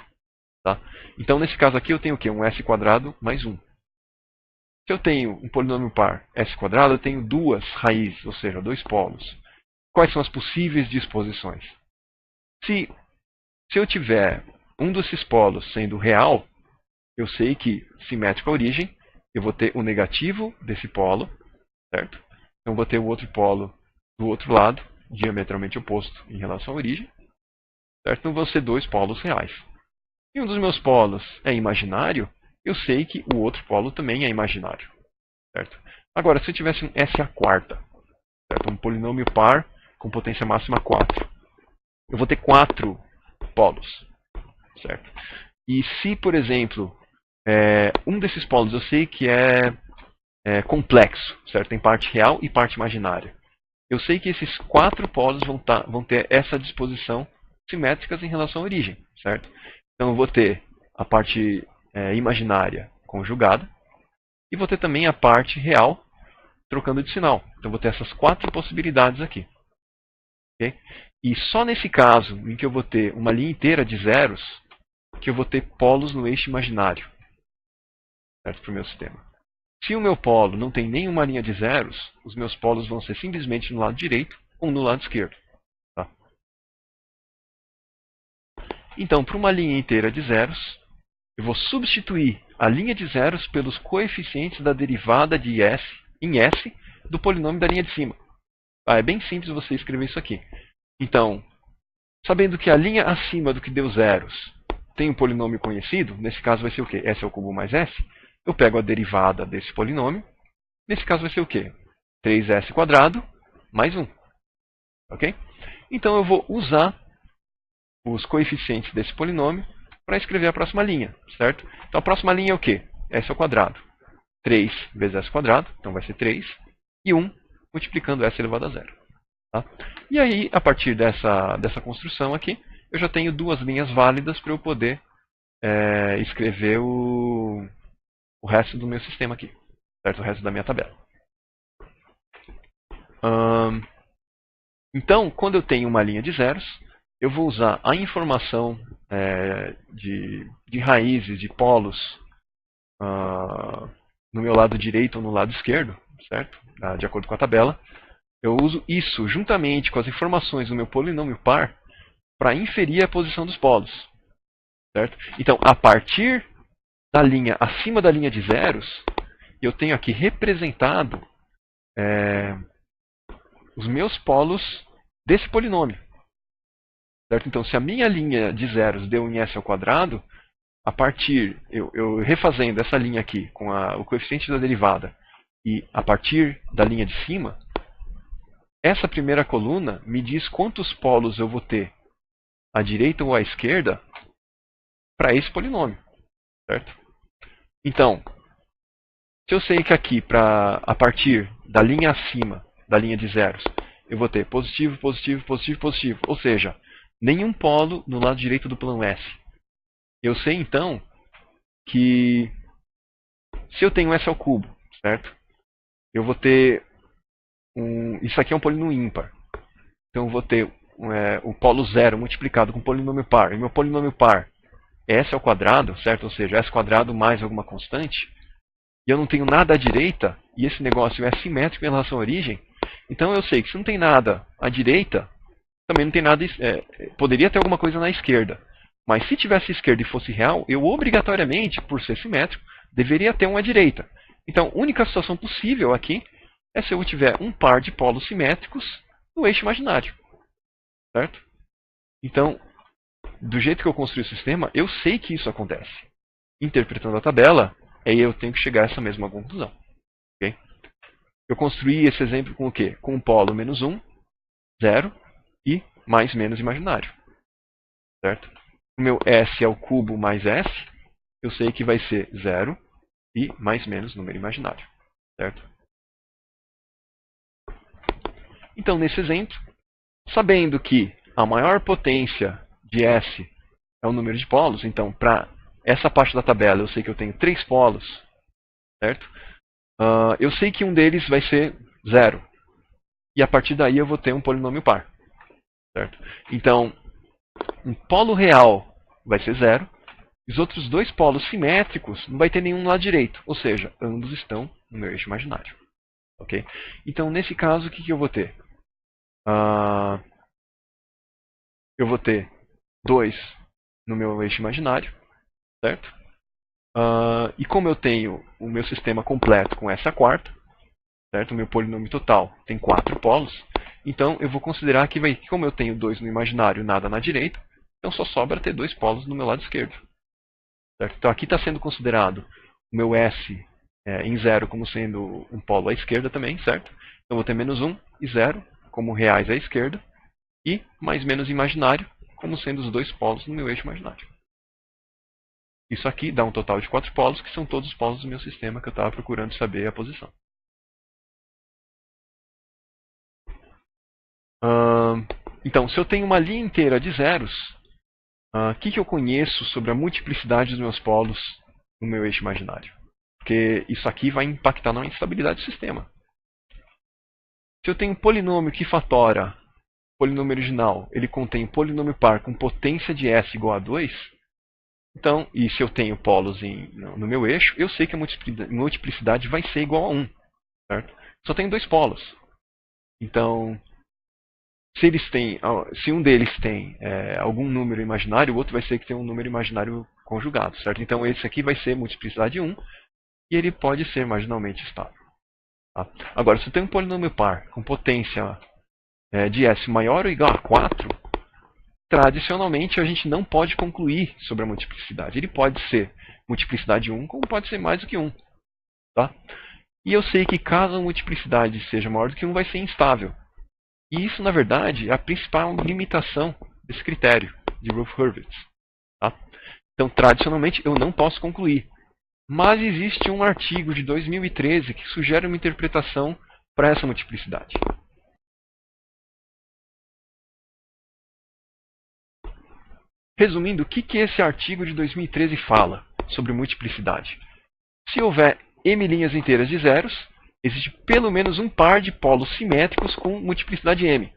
Tá? Então, nesse caso aqui, eu tenho o quê? Um s quadrado mais 1. Se eu tenho um polinômio par s quadrado, eu tenho duas raízes, ou seja, dois polos. quais são as possíveis disposições. Se eu tiver um desses polos sendo real, eu sei que, simétrico à origem, eu vou ter o negativo desse polo, certo? Então eu vou ter o outro polo do outro lado, diametralmente oposto em relação à origem, certo? Então vão ser dois polos reais. Se um dos meus polos é imaginário, eu sei que o outro polo também é imaginário, certo? Agora, se eu tivesse um S à quarta, certo? Um polinômio par com potência máxima 4, eu vou ter 4 polos, certo? E se, por exemplo, um desses polos eu sei que é complexo, certo? Tem parte real e parte imaginária. Eu sei que esses 4 polos vão ter essa disposição simétricas em relação à origem, certo? Então eu vou ter a parte imaginária conjugada e vou ter também a parte real trocando de sinal. Então eu vou ter essas 4 possibilidades aqui. Okay? E só nesse caso em que eu vou ter uma linha inteira de zeros, que eu vou ter polos no eixo imaginário, certo? Para o meu sistema. Se o meu polo não tem nenhuma linha de zeros, os meus polos vão ser simplesmente no lado direito ou no lado esquerdo. Tá? Então, para uma linha inteira de zeros, eu vou substituir a linha de zeros pelos coeficientes da derivada de S em S do polinômio da linha de cima. É bem simples você escrever isso aqui. Então, sabendo que a linha acima do que deu zeros tem um polinômio conhecido, nesse caso vai ser o quê? S ao cubo mais S. Eu pego a derivada desse polinômio. Nesse caso vai ser o quê? 3s² mais 1. Ok? Então eu vou usar os coeficientes desse polinômio para escrever a próxima linha, certo? Então a próxima linha é o quê? S². 3 vezes s², então vai ser 3. E 1 multiplicando s elevado a 0. Tá? E aí, a partir dessa construção aqui, eu já tenho duas linhas válidas para eu poder escrever o resto do meu sistema aqui, certo? O resto da minha tabela. Então, quando eu tenho uma linha de zeros, eu vou usar a informação de raízes, de polos, no meu lado direito ou no lado esquerdo, certo? De acordo com a tabela. Eu uso isso juntamente com as informações do meu polinômio par para inferir a posição dos polos, certo? Então, a partir da linha acima da linha de zeros, eu tenho aqui representado os meus polos desse polinômio, certo? Então, se a minha linha de zeros deu em s², a partir, eu refazendo essa linha aqui com o coeficiente da derivada e a partir da linha de cima, essa primeira coluna me diz quantos polos eu vou ter à direita ou à esquerda para esse polinômio, certo? Então, se eu sei que aqui, a partir da linha acima da linha de zeros, eu vou ter positivo, positivo, positivo, positivo, ou seja, nenhum polo no lado direito do plano S. Eu sei então que se eu tenho S ao cubo, certo? Eu vou ter isso aqui é um polínômio ímpar. Então eu vou ter o polo zero multiplicado com o polinômio par. E meu polinômio par é s², certo? Ou seja, s² mais alguma constante. E eu não tenho nada à direita, e esse negócio é simétrico em relação à origem. Então eu sei que se não tem nada à direita, também não tem nada. Poderia ter alguma coisa na esquerda. Mas se tivesse esquerda e fosse real, eu obrigatoriamente, por ser simétrico, deveria ter um à direita. Então a única situação possível aqui é se eu tiver um par de polos simétricos no eixo imaginário, certo? Então, do jeito que eu construí o sistema, eu sei que isso acontece. Interpretando a tabela, aí eu tenho que chegar a essa mesma conclusão. Okay? Eu construí esse exemplo com o quê? Com o polo menos 1, 0 e mais menos imaginário, certo? O meu S ao cubo mais S, eu sei que vai ser 0 e mais menos número imaginário, certo? Então, nesse exemplo, sabendo que a maior potência de S é o número de polos, então, para essa parte da tabela, eu sei que eu tenho 3 polos, certo? Eu sei que um deles vai ser 0. E a partir daí eu vou ter um polinômio par, certo? Então, um polo real vai ser 0. Os outros dois polos simétricos não vai ter nenhum no lado direito, ou seja, ambos estão no meu eixo imaginário. Okay? Então, nesse caso, o que eu vou ter? eu vou ter 2 no meu eixo imaginário, certo? E como eu tenho o meu sistema completo com essa quarta, certo? O meu polinômio total tem 4 polos, então eu vou considerar que, como eu tenho 2 no imaginário e nada na direita, então só sobra ter 2 polos no meu lado esquerdo. Certo? Então aqui está sendo considerado o meu S em 0 como sendo um polo à esquerda também, certo? Então eu vou ter menos 1 e 0 como reais à esquerda, e mais menos imaginário como sendo os 2 polos no meu eixo imaginário. Isso aqui dá um total de 4 polos, que são todos os polos do meu sistema que eu estava procurando saber a posição. Então, se eu tenho uma linha inteira de zeros, o que eu conheço sobre a multiplicidade dos meus polos no meu eixo imaginário? Porque isso aqui vai impactar na instabilidade do sistema. Se eu tenho um polinômio que fatora o polinômio original, ele contém um polinômio par com potência de S igual a 2, então, e se eu tenho polos no meu eixo, eu sei que a multiplicidade vai ser igual a 1. Certo? Só tenho 2 polos. Então, se um deles tem algum número imaginário, o outro vai ser que tem um número imaginário conjugado. Certo? Então, esse aqui vai ser multiplicidade 1 e ele pode ser marginalmente estável. Tá? Agora, se eu tenho um polinômio par com potência de S maior ou igual a 4, tradicionalmente a gente não pode concluir sobre a multiplicidade. Ele pode ser multiplicidade 1, como pode ser mais do que 1. Tá? E eu sei que caso a multiplicidade seja maior do que 1, vai ser instável. E isso, na verdade, é a principal limitação desse critério de Routh-Hurwitz. Tá? Então, tradicionalmente, eu não posso concluir. Mas existe um artigo de 2013 que sugere uma interpretação para essa multiplicidade. Resumindo, o que esse artigo de 2013 fala sobre multiplicidade? Se houver m linhas inteiras de zeros, existe pelo menos um par de polos simétricos com multiplicidade m.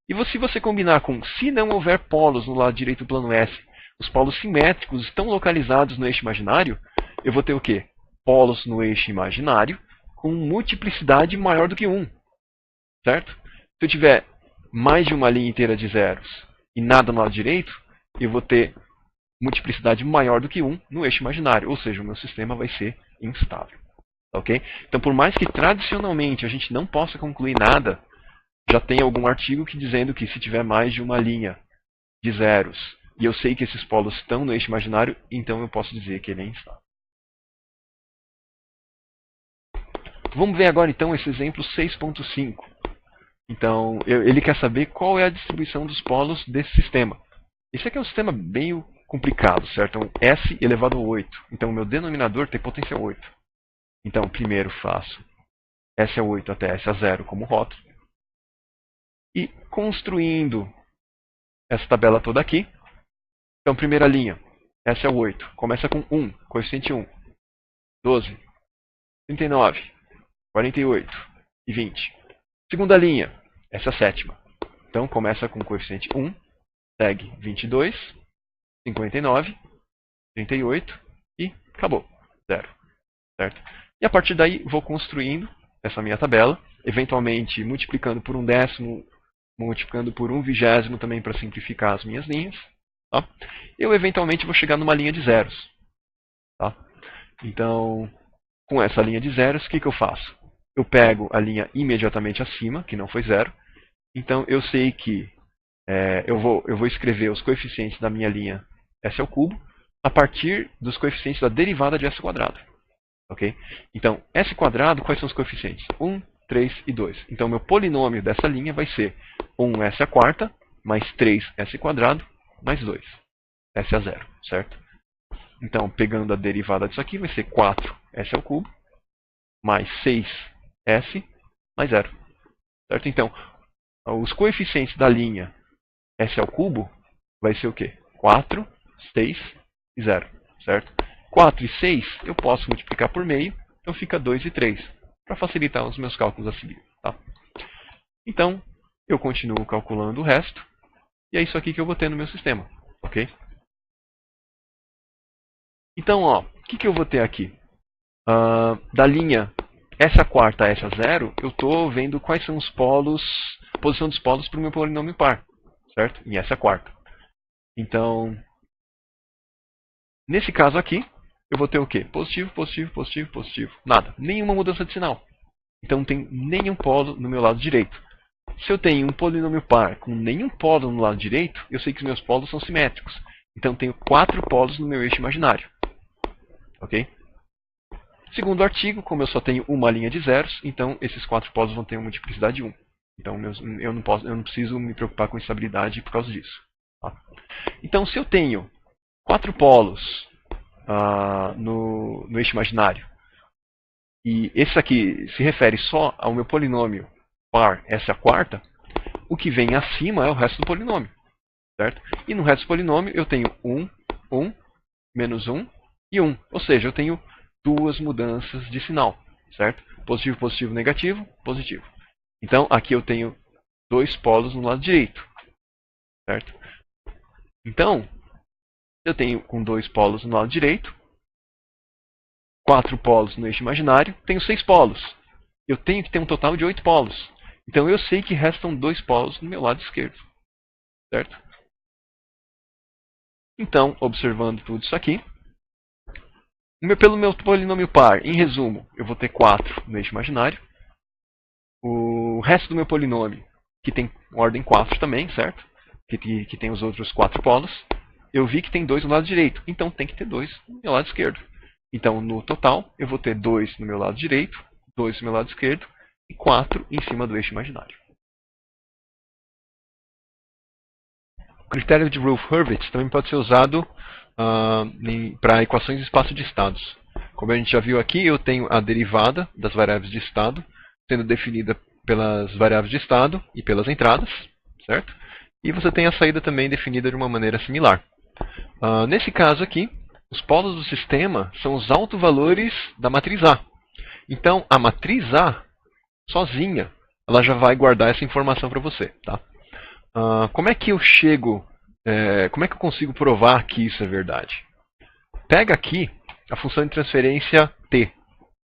E se você combinar com se não houver polos no lado direito do plano S, os polos simétricos estão localizados no eixo imaginário, eu vou ter o quê? Polos no eixo imaginário com multiplicidade maior do que 1. Certo? Se eu tiver mais de uma linha inteira de zeros e nada no lado direito, eu vou ter multiplicidade maior do que 1 no eixo imaginário. Ou seja, o meu sistema vai ser instável. Okay? Então, por mais que tradicionalmente a gente não possa concluir nada, já tem algum artigo dizendo que se tiver mais de uma linha de zeros e eu sei que esses polos estão no eixo imaginário, então eu posso dizer que ele é instável. Vamos ver agora então esse exemplo 6.5. Então, ele quer saber qual é a distribuição dos polos desse sistema. Esse aqui é um sistema bem complicado, certo? Então, S elevado a 8. Então, o meu denominador tem potência 8. Então, primeiro faço S a 8 até S a 0 como rótulo. E construindo essa tabela toda aqui. Então, primeira linha, S a 8. Começa com 1, coeficiente 1. 12, 39, 48 e 20. Segunda linha, essa é a sétima. Então, começa com coeficiente 1, segue 22, 59, 38 e acabou. 0. Certo? E a partir daí, vou construindo essa minha tabela, eventualmente multiplicando por 1/10, multiplicando por 1/20 também para simplificar as minhas linhas. Tá? Eu eventualmente vou chegar numa linha de zeros. Tá? Então, com essa linha de zeros, o que eu faço? Eu pego a linha imediatamente acima, que não foi 0. Então, eu sei que eu vou escrever os coeficientes da minha linha S ao cubo a partir dos coeficientes da derivada de S quadrado. Okay? Então, S quadrado, quais são os coeficientes? 1, 3 e 2. Então, meu polinômio dessa linha vai ser 1S a quarta mais 3S quadrado mais 2. S a 0, certo? Então, pegando a derivada disso aqui, vai ser 4S ao cubo mais 6S mais 0. Certo? Então, os coeficientes da linha S ao cubo vai ser o quê? 4, 6 e 0. Certo? 4 e 6 eu posso multiplicar por meio, então fica 2 e 3, para facilitar os meus cálculos a seguir. Tá? Então, eu continuo calculando o resto, e é isso aqui que eu vou ter no meu sistema. Ok? Então, o que eu vou ter aqui? Da linha S a quarta a S a 0, eu estou vendo quais são os polos posição dos polos para o meu polinômio par, certo? E essa é a quarta. Então, nesse caso aqui, eu vou ter o quê? Positivo, positivo, positivo, positivo. Nada. Nenhuma mudança de sinal. Então não tem nenhum polo no meu lado direito. Se eu tenho um polinômio par com nenhum polo no lado direito, eu sei que os meus polos são simétricos. Então tenho 4 polos no meu eixo imaginário. Ok? Segundo o artigo, como eu só tenho uma linha de zeros, então esses 4 polos vão ter uma multiplicidade de 1. Então eu não preciso me preocupar com instabilidade por causa disso. Tá? Então se eu tenho 4 polos no eixo imaginário, e esse aqui se refere só ao meu polinômio par, essa é a quarta, o que vem acima é o resto do polinômio. Certo? E no resto do polinômio eu tenho 1, 1, menos 1 e 1. Ou seja, eu tenho duas mudanças de sinal. Certo? Positivo, positivo, negativo, positivo. Então aqui eu tenho 2 polos no lado direito. Certo? Então, eu tenho com 2 polos no lado direito, 4 polos no eixo imaginário, tenho 6 polos. Eu tenho que ter um total de 8 polos. Então eu sei que restam 2 polos no meu lado esquerdo. Certo? Então, observando tudo isso aqui, pelo meu polinômio par, em resumo, eu vou ter 4 no eixo imaginário. O resto do meu polinômio, que tem ordem 4 também, certo? Que tem os outros 4 polos, eu vi que tem 2 no lado direito. Então tem que ter 2 no meu lado esquerdo. Então, no total, eu vou ter 2 no meu lado direito, 2 no meu lado esquerdo e 4 em cima do eixo imaginário. O critério de Routh-Hurwitz também pode ser usado para equações de espaço de estados. Como a gente já viu aqui, eu tenho a derivada das variáveis de estado, sendo definida pelas variáveis de estado e pelas entradas, certo? E você tem a saída também definida de uma maneira similar. Nesse caso aqui, os polos do sistema são os autovalores da matriz A. Então, a matriz A, sozinha, ela já vai guardar essa informação para você. Tá? Como é que eu chego, como é que eu consigo provar que isso é verdade? Pega aqui a função de transferência T,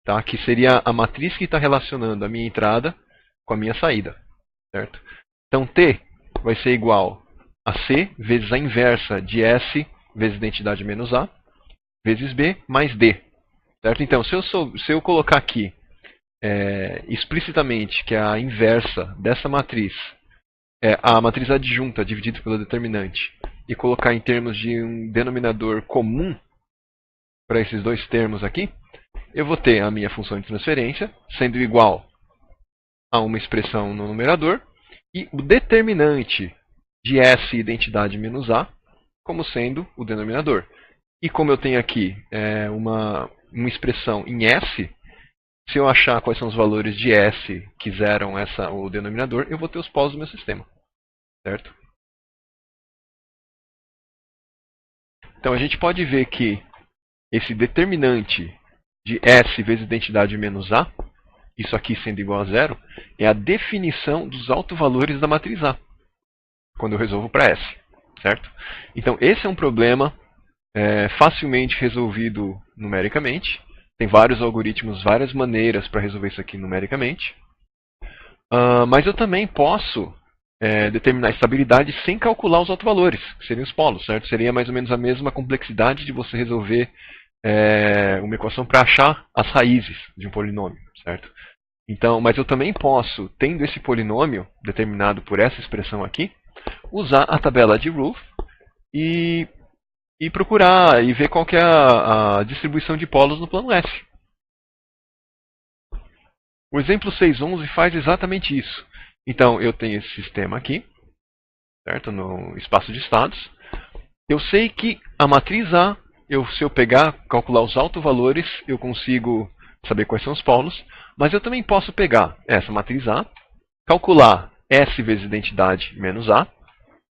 tá? Que seria a matriz que está relacionando a minha entrada com a minha saída. Certo? Então, T vai ser igual a C vezes a inversa de S vezes identidade menos A, vezes B mais D. Certo? Então, se eu colocar aqui explicitamente que a inversa dessa matriz é a matriz adjunta dividida pelo determinante e colocar em termos de um denominador comum para esses dois termos aqui, eu vou ter a minha função de transferência sendo igual a uma expressão no numerador e o determinante de S identidade menos A como sendo o denominador. E como eu tenho aqui uma expressão em S, se eu achar quais são os valores de S que zeram o denominador, eu vou ter os polos do meu sistema. Certo? Então a gente pode ver que esse determinante de S vezes identidade menos A, isso aqui sendo igual a zero, é a definição dos autovalores da matriz A, quando eu resolvo para S. Certo? Então esse é um problema facilmente resolvido numericamente. Tem vários algoritmos, várias maneiras para resolver isso aqui numericamente. Mas eu também posso determinar a estabilidade sem calcular os autovalores, que seriam os polos. Certo? Seria mais ou menos a mesma complexidade de você resolver uma equação para achar as raízes de um polinômio. Certo? Então, mas eu também posso, tendo esse polinômio determinado por essa expressão aqui, usar a tabela de Routh e procurar e ver qual que é a distribuição de polos no plano S. O exemplo 6.11 faz exatamente isso. Então, eu tenho esse sistema aqui, certo? No espaço de estados. Eu sei que a matriz A, se eu calcular os autovalores, eu consigo saber quais são os polos. Mas eu também posso pegar essa matriz A, calcular S vezes identidade menos A,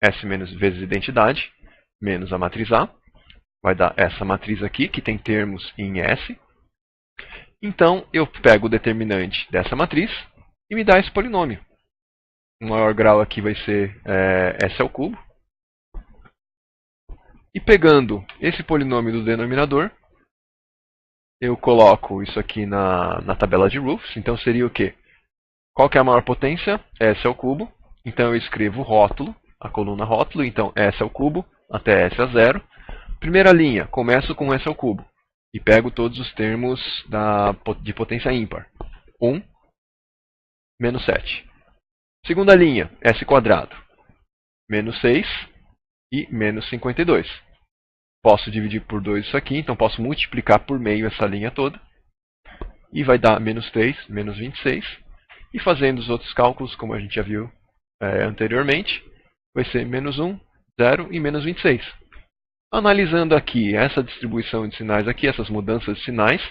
S vezes identidade, menos a matriz A. Vai dar essa matriz aqui, que tem termos em S. Então, eu pego o determinante dessa matriz e me dá esse polinômio. O maior grau aqui vai ser S ao cubo. E pegando esse polinômio do denominador, eu coloco isso aqui na tabela de Routh. Então, seria o quê? Qual que é a maior potência? S ao cubo. Então eu escrevo rótulo, a coluna rótulo, então S ao cubo até S a zero. Primeira linha, começo com S ao cubo e pego todos os termos de potência ímpar. 1, menos 7. Segunda linha, S quadrado, menos 6 e menos 52. Posso dividir por 2 isso aqui, então posso multiplicar por meio essa linha toda. E vai dar menos 3, menos 26. E fazendo os outros cálculos, como a gente já viu anteriormente, vai ser menos 1, 0 e menos 26. Analisando aqui essa distribuição de sinais aqui, essas mudanças de sinais,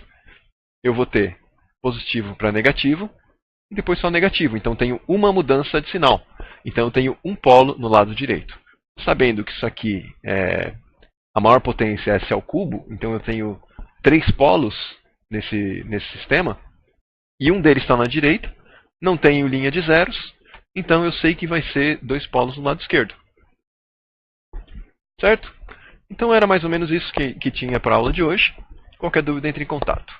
eu vou ter positivo para negativo e depois só negativo. Então tenho uma mudança de sinal. Então eu tenho um polo no lado direito. Sabendo que isso aqui a maior potência é S ao cubo, então eu tenho 3 polos nesse sistema, e um deles está na direita, não tenho linha de zeros, então eu sei que vai ser 2 polos no lado esquerdo. Certo? Então era mais ou menos isso que tinha para a aula de hoje. Qualquer dúvida, entre em contato.